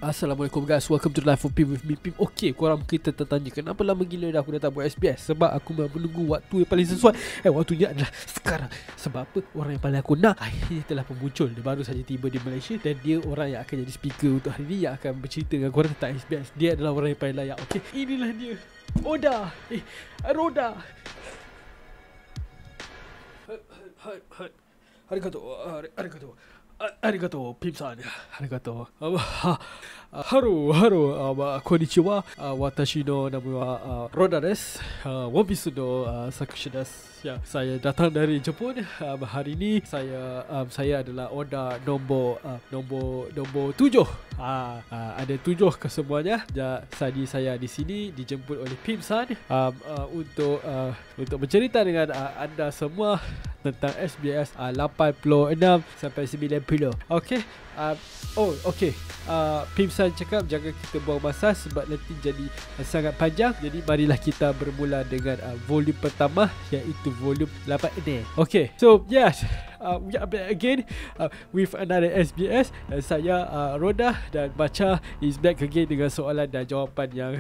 Assalamualaikum guys, welcome to Life of Pim with me Pim. Okay, korang kita tertanya kenapa lama gila dah aku dah tak buat SBS. Sebab aku menunggu waktu yang paling sesuai. Waktunya adalah sekarang. Sebab apa? Orang yang paling aku nak akhirnya telah pun muncul. Dia baru saja tiba di Malaysia. Dan dia orang yang akan jadi speaker untuk hari ini, yang akan bercerita dengan korang tentang SBS. Dia adalah orang yang paling layak. Okay, inilah dia, Oda Roda. Arigato, Pim-san. Arigato. Haru, konnichiwa. Watashi no namu wa Roda desu. One Piece no Sakushi desu. Ya, saya datang dari Jepun. Hari ini saya adalah Oda nombor 7. Ada 7 kesemuanya. Tadi saya di sini dijemput oleh Pim-san untuk bercerita dengan anda semua tentang SBS 86 sampai 90. Okey. Pim-san cakap jangan kita buang masa sebab nanti jadi sangat panjang. Jadi marilah kita bermula dengan volume pertama, iaitu volume 8 ini. Okay, so yes, we are back again with another SBS. Saya Roda dan Bacha is back again dengan soalan dan jawapan yang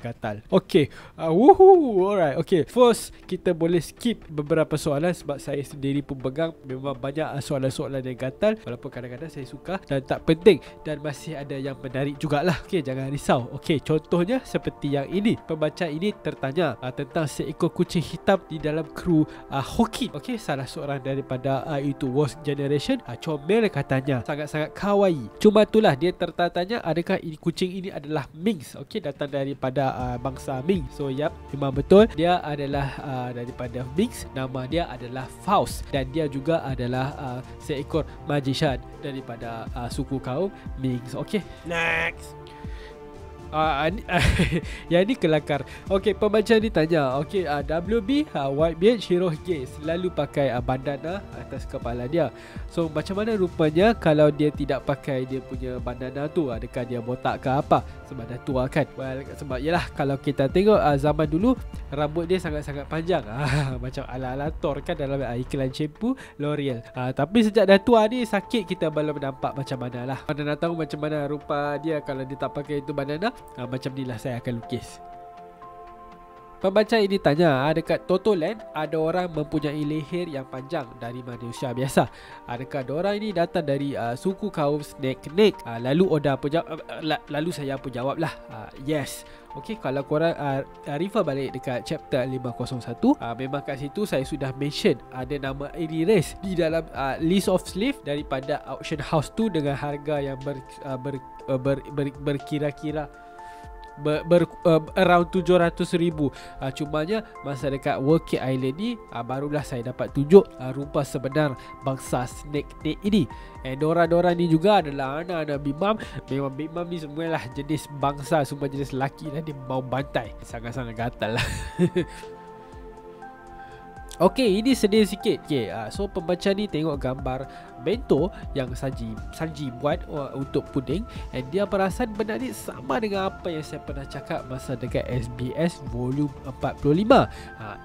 gatal. Okay, alright. Okay, first kita boleh skip beberapa soalan sebab saya sendiri pun pegang memang banyak soalan-soalan yang gatal, walaupun kadang-kadang saya suka dan tak penting, dan masih ada yang menarik jugalah. Okay, jangan risau. Okay, contohnya seperti yang ini. Pembaca ini tertanya tentang seekor kucing hitam di dalam kru Hawkins. Okay, salah seorang daripada itu Worst Generation. Comel katanya sangat-sangat kawaii. Cuma itulah dia tertanya adakah kucing ini adalah Minx. Okay, datang daripada bangsa Minx. So yap, memang betul dia adalah daripada Minx. Nama dia adalah Faust dan dia juga adalah seekor magician daripada suku kaum Minx. Okay, next. Yang ni kelakar. Okay, pembaca ni tanya. Okay, WB Whitebeard Shirohige selalu pakai bandana atas kepala dia. So macam mana rupanya kalau dia tidak pakai dia punya bandana tu? Adakah dia botak ke apa? Sebab dah tua kan. Well, sebab yalah, kalau kita tengok zaman dulu rambut dia sangat-sangat panjang. Macam ala-ala Thor kan dalam iklan shampoo L'Oreal. Tapi sejak dah tua ni sakit, kita belum nampak macam mana lah. Mana nak tahu macam mana rupa dia kalau dia tak pakai itu bandana. Macam inilah saya akan lukis. Pembaca ini tanya, dekat Totoland ada orang mempunyai leher yang panjang dari manusia biasa. Adakah diorang ini datang dari suku kaum Snake Neck? Lalu saya pun jawab lah, yes. Okay, kalau korang refer balik dekat chapter 501, memang kat situ saya sudah mention ada nama any race di dalam list of slave daripada auction house tu dengan harga yang berkira-kira around 700,000. Cumanya masa dekat World Island ni barulah saya dapat tunjuk rupa sebenar bangsa Snake Neck ini. Dora-dora ni juga adalah anak-anak Big Mom. Memang Big Mom ni semualah jenis bangsa, semua jenis lelaki lah, dia mau bantai. Sangat-sangat gatal lah. Okay, ini sedih sikit. Okay, so pembaca ni tengok gambar bento yang Sanji buat untuk puding, and dia perasan benda ni sama dengan apa yang saya pernah cakap masa dekat SBS volume 45.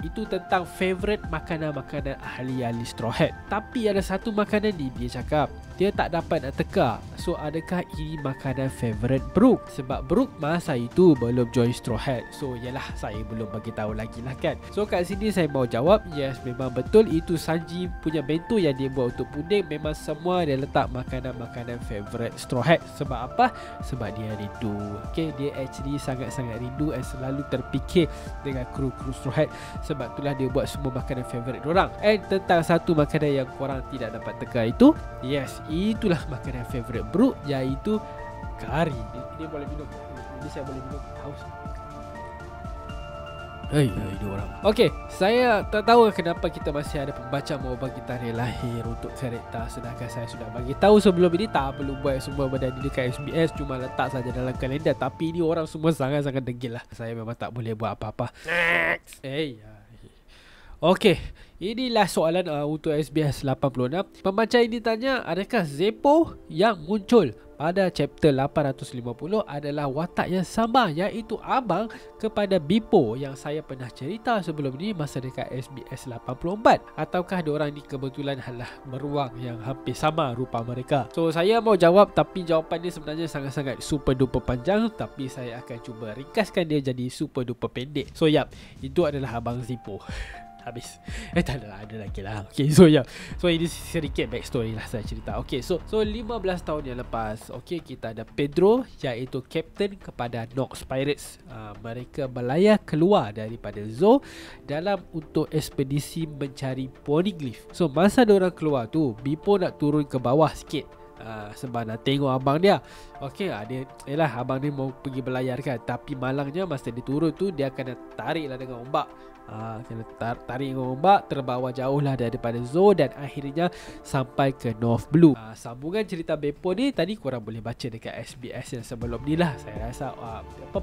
Itu tentang favourite makanan-makanan ahli-ahli Straw Hat. Tapi ada satu makanan ni dia cakap dia tak dapat nak teka. So adakah ini makanan favourite Brooke? Sebab Brooke masa itu belum join Straw Hat. So yalah, saya belum bagi tahu lagi lah kan. So kat sini saya mau jawab, yes, memang betul itu Sanji punya bento yang dia buat untuk puding. Memang semua dia letak makanan-makanan favourite Straw Hat. Sebab apa? Sebab dia rindu. Okay, dia actually sangat-sangat rindu dan selalu terfikir dengan kru-kru Straw Hat. Sebab itulah dia buat semua makanan favourite dorang. And tentang satu makanan yang korang tidak dapat teka itu, yes, itulah makanan favourite Brooke, iaitu kari. Ini boleh minum. Ini saya boleh minum. Haus. Ini orang. Okay, saya tak tahu kenapa kita masih ada pembaca mau bagi tarikh lahir untuk karakter, sedangkan saya sudah bagi tahu sebelum ini tak perlu buat semua benda ni dekat SBS, cuma letak saja dalam kalender. Tapi ini orang semua sangat-sangat degil lah. Saya memang tak boleh buat apa-apa. Next. Okay, inilah soalan untuk SBS 86. Pembaca ini tanya, adakah Zeppo yang muncul pada chapter 850 adalah watak yang sama, iaitu abang kepada Bipo yang saya pernah cerita sebelum ni masa dekat SBS 84. Ataukah diorang ni kebetulan adalah beruang yang hampir sama rupa mereka? So saya mau jawab, tapi jawapan dia sebenarnya sangat-sangat super duper panjang, tapi saya akan cuba ringkaskan dia jadi super duper pendek. So itu adalah abang Zippo. Habis. Tak adalah, ada lagi lah. Okay, so so ini sedikit backstory lah saya cerita. Okay, so 15 tahun yang lepas, okay, kita ada Pedro, iaitu kapten kepada Nox Pirates. Mereka berlayar keluar daripada Zoo dalam untuk ekspedisi mencari Poneglyph. So masa diorang keluar tu, Bipo nak turun ke bawah sikit, sebab nak tengok abang dia. Okay, dia abang ni mau pergi berlayar kan, tapi malangnya masa dia turun tu, dia kena tarik lah dengan ombak. Kena tarik dengan ombak, terbawa jauh lah daripada Zoo dan akhirnya sampai ke North Blue. Sambungan cerita Beppo ni tadi korang boleh baca dekat SBS yang sebelum ni lah. Saya rasa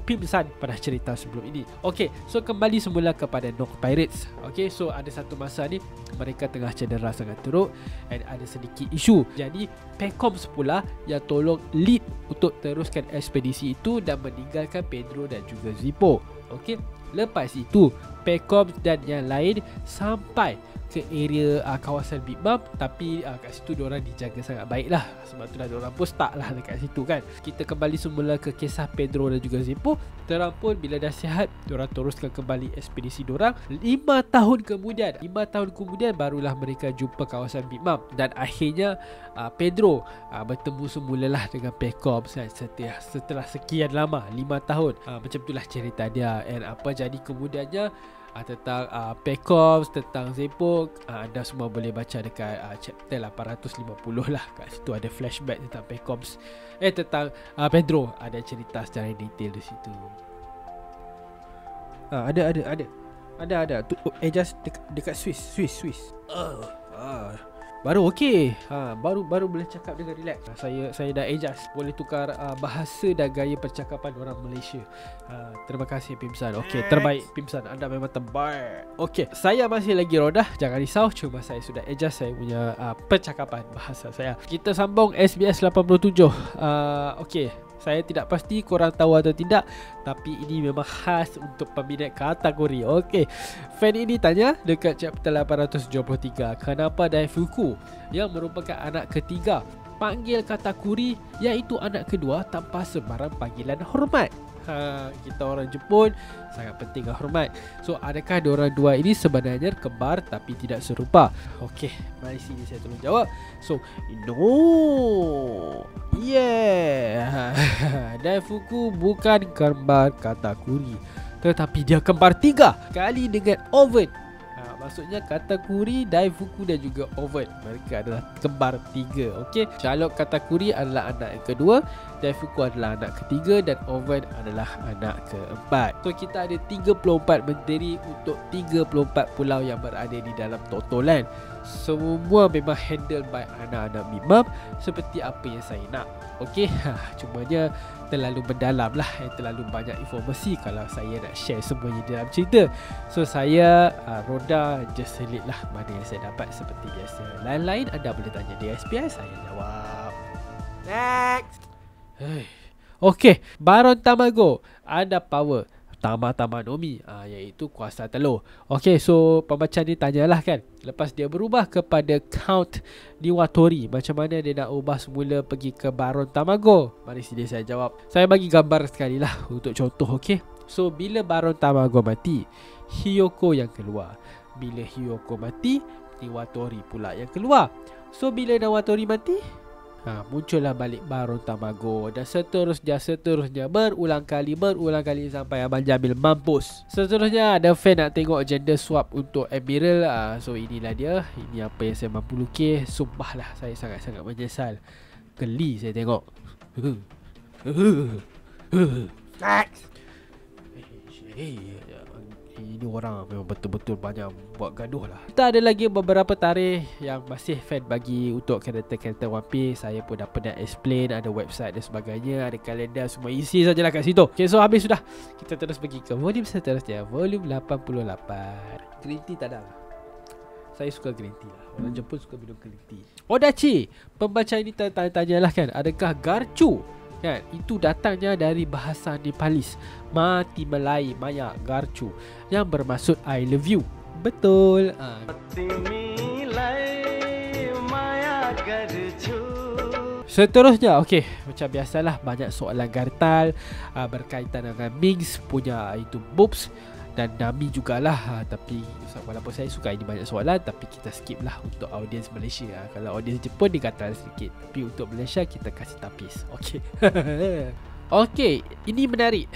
Pim San pernah cerita sebelum ini. Okay, so kembali semula kepada Nox Pirates. Okay, so ada satu masa ni mereka tengah cedera sangat teruk dan ada sedikit isu. Jadi Pecoms pula yang tolong lead untuk teruskan ekspedisi itu dan meninggalkan Pedro dan juga Zippo. Okay, lepas itu Pecoms dan yang lain sampai ke area kawasan Big Mom, tapi kat situ diorang dijaga sangat baik lah, sebab tu lah diorang pun start lah dekat situ kan. Kita kembali semula ke kisah Pedro dan juga Zippo. Diorang pun bila dah sihat, diorang teruskan kembali ekspedisi diorang. 5 tahun kemudian barulah mereka jumpa kawasan Big Mom dan akhirnya Pedro bertemu semulalah dengan Pecoms kan, setelah sekian lama, 5 tahun. Macam itulah cerita dia. And apa jadi kemudiannya tentang Pecoms, tentang Zippo, anda semua boleh baca dekat chapter 850 lah. Kat situ ada flashback tentang Pecoms, tentang Pedro, ada cerita secara detail di situ. Ada tu, just dekat Swiss. Baru okey. Baru boleh cakap dengan relax. Saya dah adjust, boleh tukar bahasa dan gaya percakapan orang Malaysia. Terima kasih Pimsan. Okey, terbaik Pimsan. Anda memang terbaik. Okey, saya masih lagi rodah, jangan risau, cuma saya sudah adjust saya punya percakapan bahasa saya. Kita sambung SBS 87. Okey, saya tidak pasti korang tahu atau tidak, tapi ini memang khas untuk peminat katakuri. Okey, fan ini tanya dekat chapter 873, kenapa Daifuku yang merupakan anak ketiga panggil katakuri, iaitu anak kedua tanpa sebarang panggilan hormat? Kita orang Jepun sangat penting hormat. So adakah diorang dua ini sebenarnya kembar tapi tidak serupa? Okey, mari sini saya tolong jawab. So no, Daifuku bukan kembar katakuri, tetapi dia kembar 3 kali dengan Oven. Maksudnya Katakuri, Daifuku dan juga Oven, mereka adalah kembar 3. Okey, Charlotte Katakuri adalah anak yang kedua, Daifuku adalah anak ketiga dan Oven adalah anak keempat. So kita ada 34 menteri untuk 34 pulau yang berada di dalam Totoland. Semua memang handle by anak-anak Mimam seperti apa yang saya nak. Okey, cumanya terlalu mendalam lah, terlalu banyak informasi kalau saya nak share semuanya dalam cerita. So saya roda just select lah mana yang saya dapat seperti biasa. Lain-lain anda boleh tanya di SBS, saya jawab. Next. Okey, Baron Tamago ada power Tama-Tama Nomi, iaitu kuasa telur. Okey, so pembaca ni tanyalah kan, lepas dia berubah kepada Count Niwatori, macam mana dia nak ubah semula pergi ke Baron Tamago? Mari sini saya jawab. Saya bagi gambar sekali lah untuk contoh. Okey, so bila Baron Tamago mati, Hiyoko yang keluar. Bila Hiyoko mati, Niwatori pula yang keluar. So bila Niwatori mati, muncullah balik Baron Tamago dan seterusnya berulang kali sampai Abang Jamil mampus. Seterusnya ada fan nak tengok gender swap untuk Admiral. So inilah dia, ini apa yang saya mampu lukis. Sumpahlah saya sangat-sangat menyesal, geli saya tengok. Ini orang memang betul-betul banyak buat gaduh lah. Kita ada lagi beberapa tarikh yang masih fan bagi untuk karakter-karakter One Piece. Saya pun dah pernah explain, ada website dan sebagainya, ada kalender, semua isi sajalah kat situ. Okay, so habis sudah, kita terus pergi ke volume seterusnya, volume 88. Green tea tak ada lah. Saya suka green tea lah. Orang Jepun suka minum green tea. Odachi, pembaca ini tanya-tanyalah kan, adakah garchu kan itu datangnya dari bahasa Nepalis mati melai maya garchu yang bermaksud I love you. Betul. Seterusnya, okey, macam biasalah banyak soalan gartal berkaitan dengan Mings punya itu boobs dan Nami jugalah. Tapi walaupun saya suka ini banyak soalan, tapi kita skip lah untuk audiens Malaysia. Kalau audiens Jepun dia gatal sedikit, tapi untuk Malaysia kita kasih tapis. Okey. Okey, ini menarik.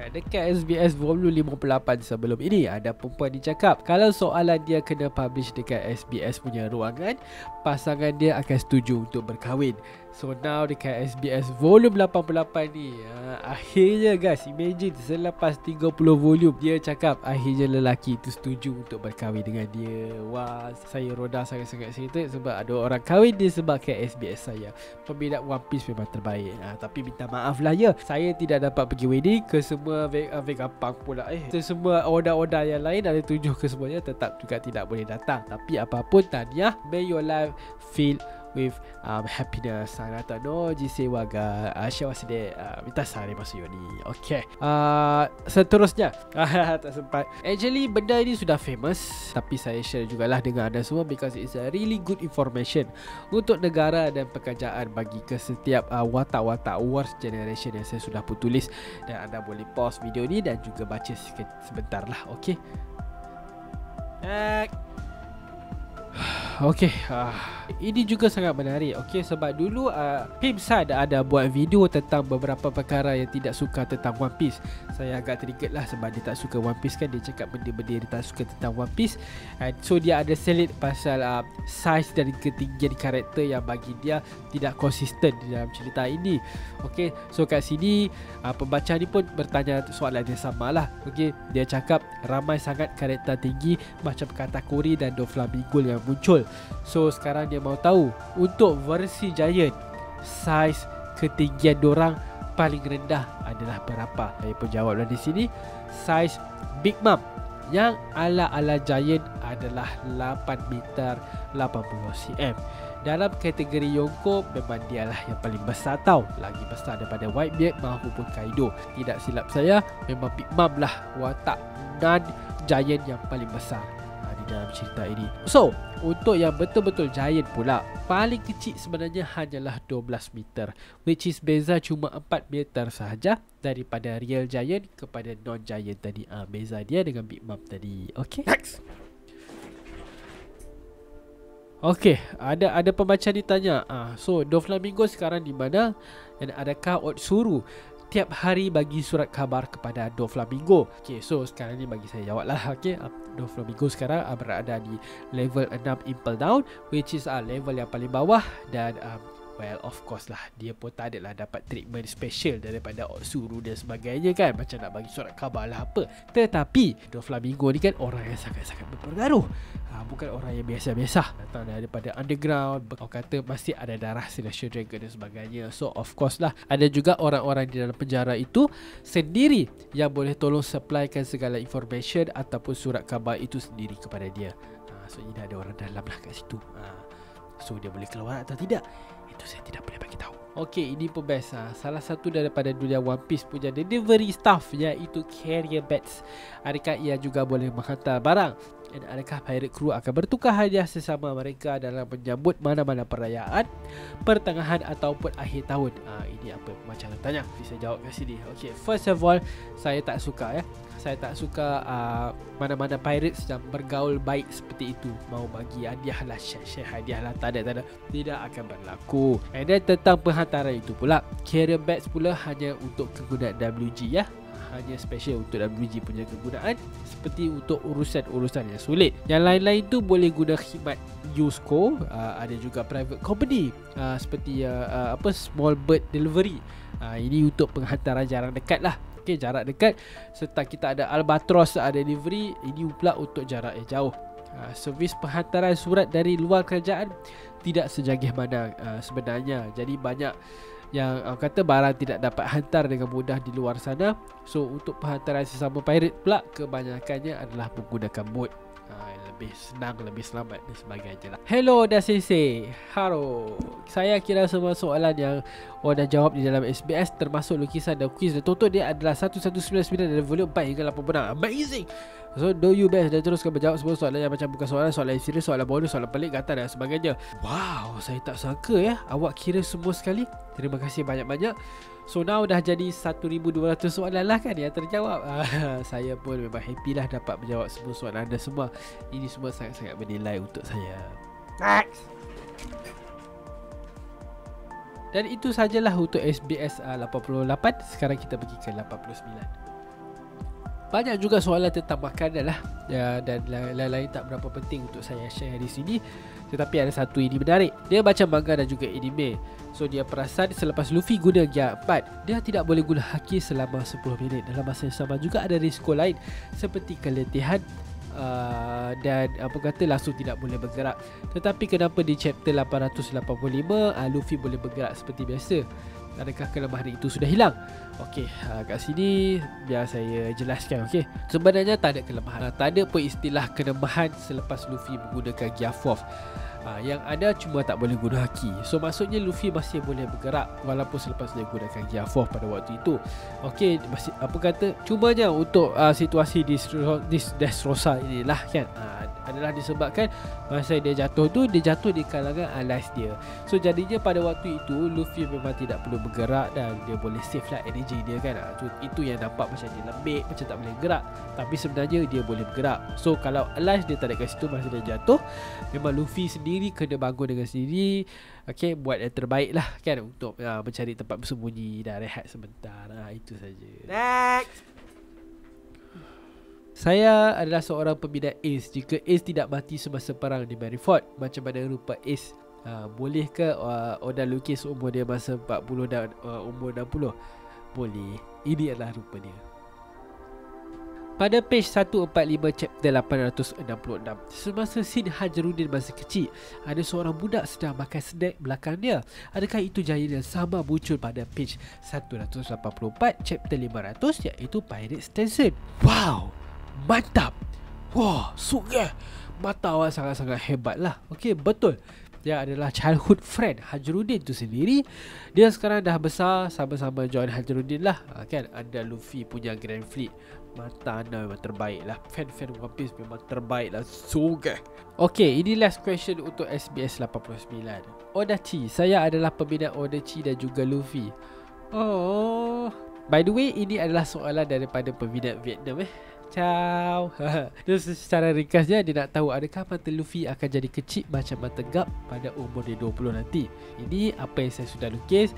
Dekat SBS volume 58 sebelum ini ada perempuan ni cakap kalau soalan dia kena publish dekat SBS punya ruangan, pasangan dia akan setuju untuk berkahwin. So now dekat SBS volume 88 ni akhirnya guys, imagine selepas 30 volume dia cakap akhirnya lelaki itu setuju untuk berkahwin dengan dia. Wah, saya roda sangat-sangat excited sebab ada orang kahwin dia sebab ke SBS saya. Peminat One Piece memang terbaik. Tapi minta maaf lah ya, saya tidak dapat pergi wedding ke semua Vegapunk pula. Ke semua oda-oda yang lain ada 7 ke semuanya tetap juga tidak boleh datang. Tapi apapun tahniah, may your life feel with happiness. Sanata no jisewa ga shawase de mitasaremasu yo ni. Okay. Seterusnya tak sempat. Actually benda ini sudah famous, tapi saya share jugalah dengan anda semua because it's a really good information untuk negara dan pekerjaan bagi ke setiap watak-watak worst generation yang saya sudah pun tulis, dan anda boleh pause video ni dan juga baca sebentar lah. Okay. Okey, ini juga sangat menarik. Okey, sebab dulu Pimsad ada buat video tentang beberapa perkara yang tidak suka tentang One Piece. Saya agak triggered lah sebab dia tak suka One Piece kan. Dia cakap benda-benda dia tak suka tentang One Piece. So dia ada selit pasal size dan ketinggian karakter yang bagi dia tidak konsisten di dalam cerita ini. Okey, so kat sini pembaca ni pun bertanya soalan yang sama lah. Okey, dia cakap ramai sangat karakter tinggi macam Katakuri dan Doflamingo yang muncul. So sekarang dia mau tahu untuk versi Giant, saiz ketinggian dorang paling rendah adalah berapa? Saya pun jawablah di sini, saiz Big Mom yang ala-ala Giant adalah 8 meter 80 cm. Dalam kategori Yonko memang dialah yang paling besar tau, lagi besar daripada Whitebeard maupun Kaido. Tidak silap saya, memang Big Mom lah watak non-Giant yang paling besar dalam cerita ini. So, untuk yang betul-betul giant pula, paling kecil sebenarnya hanyalah 12 meter, which is beza cuma 4 meter sahaja daripada real giant kepada non-giant tadi. Beza dia dengan Big Mom tadi. Okay, next. Okay, ada pembaca ditanya, so Doflamingo sekarang di mana dan adakah Otsuru tiap hari bagi surat khabar kepada Doflamingo? Okay, so sekarang ni bagi saya jawab lah. Okay, Doflamingo sekarang berada di level 6 Impel Down, which is level yang paling bawah. Dan well, of course lah, dia pun tak adalah dapat treatment special daripada Otsuru dan sebagainya kan, macam nak bagi surat khabar lah apa. Tetapi Doflamingo ni kan orang yang sangat-sangat berpengaruh, bukan orang yang biasa-biasa, datang daripada underground. Orang kata mesti ada darah Celestial Dragon dan sebagainya. So of course lah, ada juga orang-orang di dalam penjara itu sendiri yang boleh tolong supplykan segala information ataupun surat khabar itu sendiri kepada dia. So ini ada orang dalam lah kat situ. So dia boleh keluar atau tidak, itu saya tidak boleh bagi tahu. Okey, ini pun best. Salah satu daripada dunia One Piece punya delivery staff, iaitu Carrier Bats. Adakah ia juga boleh menghantar barang? Dan adakah pirate crew akan bertukar hadiah sesama mereka dalam menyambut mana-mana perayaan pertengahan ataupun akhir tahun? Ini apa macam tanya, bisa jawab kat sini. Okey, first of all, saya tak suka saya tak suka mana-mana pirates yang bergaul baik seperti itu. Mau bagi hadiah lah, share hadiah lah, tak ada, tidak akan berlaku. And then tentang penghantaran itu pula, Carrier Bats pula hanya untuk kegunaan WG hanya special untuk WG punya kegunaan, seperti untuk urusan-urusan yang sulit. Yang lain-lain tu boleh guna khidmat Yusko, ada juga private company seperti Small Bird Delivery. Ini untuk penghantaran jarak dekat lah. Okay, jarak dekat, serta kita ada Albatros delivery, ini pula untuk jarak yang jauh. Servis penghantaran surat dari luar kerajaan tidak sejanggih mana sebenarnya. Jadi banyak yang kata barang tidak dapat hantar dengan mudah di luar sana. So untuk penghantaran sesama pirate pula, kebanyakannya adalah menggunakan bot. lebih senang, lebih selamat dan sebagainya lah. Hello Oda Sensei. Halo. Saya kira semua soalan yang Oda jawab di dalam SBS, termasuk lukisan dan kuis dan tonton dia, adalah 1199 dari volume 4 hingga 8 benar. Amazing. So do you best dan teruskan menjawab semua soalan yang macam bukan soalan yang serius, soalan bonus, soalan pelik, gatal dan sebagainya. Wow, saya tak sangka ya awak kira semua sekali. Terima kasih banyak-banyak. So now dah jadi 1200 soalan lah kan yang terjawab. Saya pun memang happy lah dapat menjawab semua soalan anda semua. Ini semua sangat-sangat bernilai untuk saya. Next. Dan itu sajalah untuk SBS 88. Sekarang kita pergi ke 89. Banyak juga soalan tentang makanan lah ya, dan lain-lain tak berapa penting untuk saya share di sini. Tetapi ada satu ini menarik. Dia macam manga dan juga anime. So dia perasan selepas Luffy guna Gear 4, dia tidak boleh guna haki selama 10 minit. Dalam masa yang sama juga ada risiko lain seperti keletihan dan apa kata langsung tidak boleh bergerak. Tetapi kenapa di chapter 885 Luffy boleh bergerak seperti biasa? Adakah kelemahan itu sudah hilang? Okey, kat sini biar saya jelaskan. Okey, sebenarnya tak ada kelemahan. Tak ada pun istilah kelemahan selepas Luffy menggunakan Gear 4. Yang ada cuma tak boleh guna haki. So maksudnya Luffy masih boleh bergerak walaupun selepas dia gunakan Gear 4 pada waktu itu. Okey, apa kata, cumanya untuk situasi di Dressrosa inilah kan, adalah disebabkan masa dia jatuh tu, dia jatuh di kalangan allies dia. So jadinya pada waktu itu Luffy memang tidak perlu bergerak dan dia boleh save lah energy dia kan. Itu yang nampak macam dia lembik, macam tak boleh gerak, tapi sebenarnya dia boleh bergerak. So kalau allies dia tak ada kat situ masa dia jatuh, memang Luffy sendiri kena bangun dengan sendiri. Okay, buat yang terbaik lah kan, untuk mencari tempat bersembunyi dan rehat sebentar. Itu saja. Next. Saya adalah seorang pembina Ace. Jika Ace tidak mati semasa perang di Marineford, macam mana rupa Ace? Bolehkah Oda lukis umur dia masa 40 dan umur 60? Boleh. Ini adalah rupa dia. Pada page 145 chapter 866, semasa scene Hajaruddin masih kecil, ada seorang budak sedang makan snack belakang dia. Adakah itu jayaan yang sama muncul pada page 184 chapter 500, iaitu Pirate Station? Wow, mantap. Wah, sungguh mata awak sangat-sangat hebat lah. Okey, betul. Dia adalah childhood friend Hajaruddin tu sendiri. Dia sekarang dah besar, sama-sama join Hajaruddin lah. Kan, ada Luffy punya Grand Fleet. Mata anda memang terbaik lah. Fan-fan One Piece memang terbaik lah. Sungguh. Okay, ini last question untuk SBS 89. Odachi, saya adalah peminat Odachi dan juga Luffy. Oh, by the way, ini adalah soalan daripada peminat Vietnam Ciao. Terus secara ringkasnya dia nak tahu adakah mata Luffy akan jadi kecil macam mata Garp pada umur dia 20 nanti. Ini apa yang saya sudah lukis.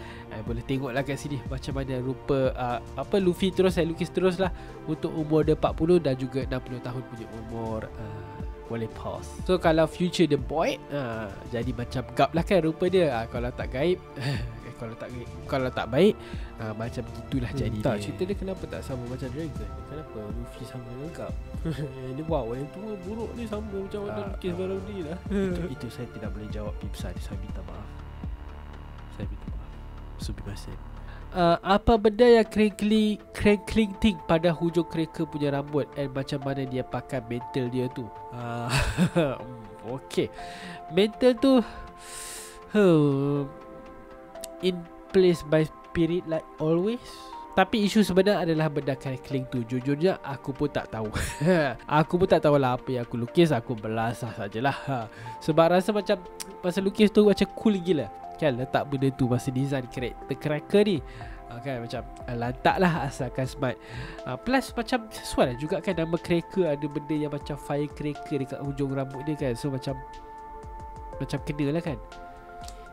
Boleh tengoklah kat sini macam mana rupa Luffy terus saya lukis terus lah untuk umur dia 40 dan juga 60 tahun punya umur. Boleh pause. So kalau future the boy jadi macam Garp lah kan rupa dia. Kalau tak gaib kalau tak baik macam gitulah jadi tak, dia. Cerita dia kenapa tak sama macam Dragon? Kenapa Luffy sama dengan Garp? Ini wow, yang tua buruk ni sama macam mana lukis barang ni lah. Itu saya tidak boleh jawab Pimsan. Saya minta maaf. Subimasen. Apa benda yang crankling thing pada hujung kereka punya rambut, and macam mana dia pakai mental dia tu? Okay, mental tu in place by spirit like always. Tapi isu sebenar adalah benda crackling tu. Jujurnya aku pun tak tahu. Aku pun tak tahulah apa yang aku lukis. Aku belasah sajalah. Sebab rasa macam masa lukis tu macam cool gila kan, letak benda tu masa design karakter cracker ni kan, macam lantak lah asalkan smart. Plus macam sesuai lah juga kan, nama cracker ada benda yang macam firecracker dekat hujung rambut dia kan. So macam kena lah kan.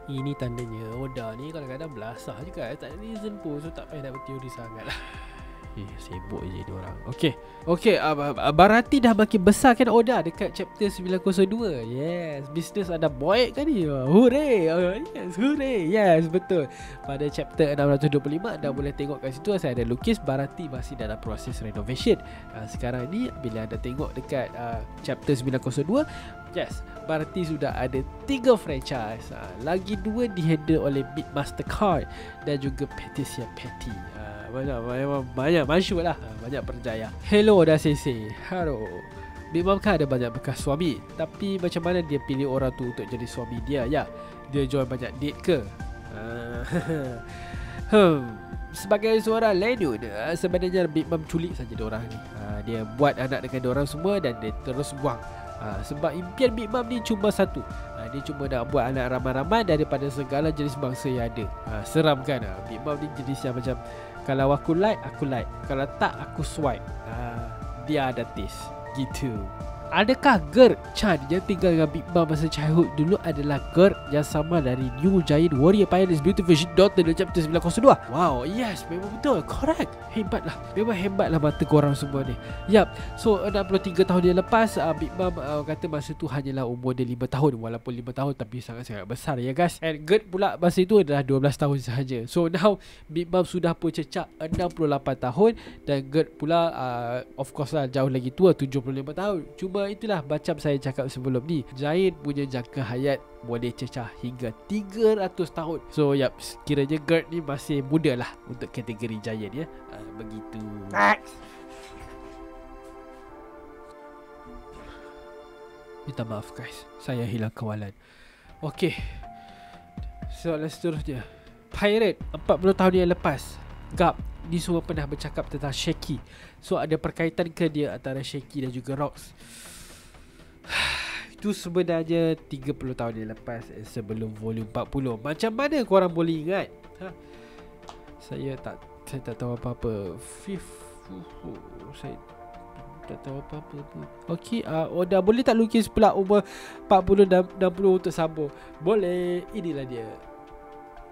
Ini tandanya Oda ni kadang-kadang belasah juga, tak ada reason pun. So tak payah nak berteori sangat lah. Sibuk je dia orang. Okay, Barati dah makin besar kan Oda dekat chapter 902. Yes, bisnes ada boy kan ni. Hooray. Yes, hooray. Yes, betul. Pada chapter 625 anda boleh tengok kat situ saya ada lukis Barati masih dalam proses renovation. Sekarang ni bila anda tengok dekat chapter 902, yes, Barati sudah ada 3 franchise. Lagi 2 dihandle oleh Beat Mastercard dan juga Patricia Patty. Banyak masyhur lah, banyak berjaya. Hello Oda Sensei. Halo. Big Mom kan ada banyak bekas suami, tapi macam mana dia pilih orang tu untuk jadi suami dia? Ya, dia join banyak date ke? Sebagai seorang legend, sebenarnya Big Mom culik saja diorang ni. Dia buat anak dengan diorang semua dan dia terus buang. Sebab impian Big Mom ni cuma satu. Dia cuma nak buat anak ramai-ramai daripada segala jenis bangsa yang ada. Seram kan? Big Mom ni jenis yang macam, kalau aku like, kalau tak, aku swipe. Dia ada taste gitu. Adakah Gert Chan yang tinggal dengan Big Mom masa childhood dulu adalah Gert yang sama dari New Giant Warrior Pioneer's Beautiful Daughter dalam chapter 902? Wow, yes, memang betul, correct. Hebatlah, memang hebatlah mata korang semua ni. Yap, so 63 tahun dia lepas, Big Mom kata masa tu hanyalah umur dia 5 tahun. Walaupun 5 tahun tapi sangat-sangat besar ya guys. And Gert pula masa itu adalah 12 tahun sahaja. So now Big Mom sudah pun cecak 68 tahun. Dan Gert pula of course lah jauh lagi tua, 75 tahun. Cuma itulah macam saya cakap sebelum ni, Giant punya jangka hayat boleh cecah hingga 300 tahun. So yap, kiranya Gert ni masih muda lah untuk kategori Giant ya. Begitu. Minta maaf guys, saya hilang kawalan. Okay, soalan seterusnya. Pirate 40 tahun yang lepas, Gap ni semua pernah bercakap tentang Shaky. So ada perkaitan ke dia antara Shaky dan juga Rocks? Itu sebenarnya 30 tahun yang lepas, sebelum volume 40. Macam mana korang boleh ingat? Saya tak tahu apa-apa. Saya tak tahu apa-apa pun. Okey, dah boleh tak lukis pula umur 40 dan 60 untuk sambung? Boleh. Inilah dia.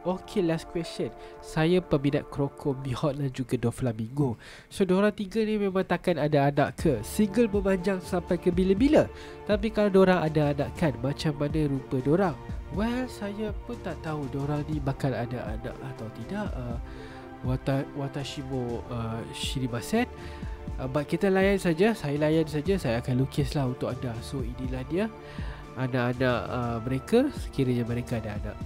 Okay, last question. Saya peminat Kroko, Mihawk dan juga Doflamingo. So diorang tiga ni memang takkan ada anak ke? Single memanjang sampai ke bila-bila. Tapi kalau diorang ada anak kan, macam mana rupa diorang? Well, saya pun tak tahu diorang ni bakal ada anak atau tidak. Watashimo Shirimasen. But kita layan saja. Saya layan saja. Saya akan lukis lah untuk anda. So inilah dia anak-anak mereka, sekiranya mereka ada anak.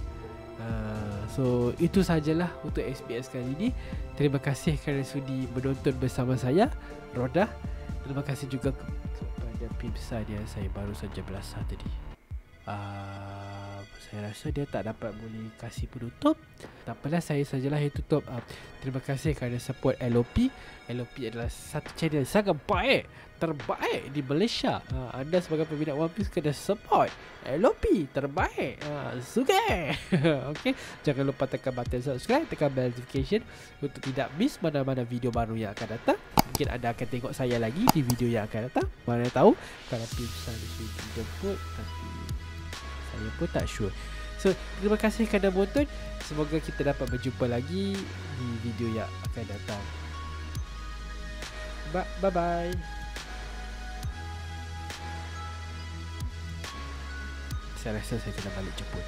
So itu sajalah untuk SBS kali ini. Terima kasih kerana sudi menonton bersama saya, Roda. Terima kasih juga kepada Pimsa dia, saya baru saja belasah tadi. Saya rasa dia tak dapat boleh kasih penutup. Tak apalah, saya sajalah yang tutup. Terima kasih kerana support LOP. LOP adalah satu channel sangat baik, terbaik di Malaysia. Anda sebagai peminat One Piece kena support LOP terbaik. Suka. Okay, jangan lupa tekan button subscribe, tekan bell notification untuk tidak miss mana-mana video baru yang akan datang. Mungkin anda akan tengok saya lagi di video yang akan datang. Mana tahu, kalau Pimsa dijemput, tapi saya pun tak sure. So terima kasih kerana menonton. Semoga kita dapat berjumpa lagi di video yang akan datang. Bye-bye. Saya rasa saya kena balik jemput.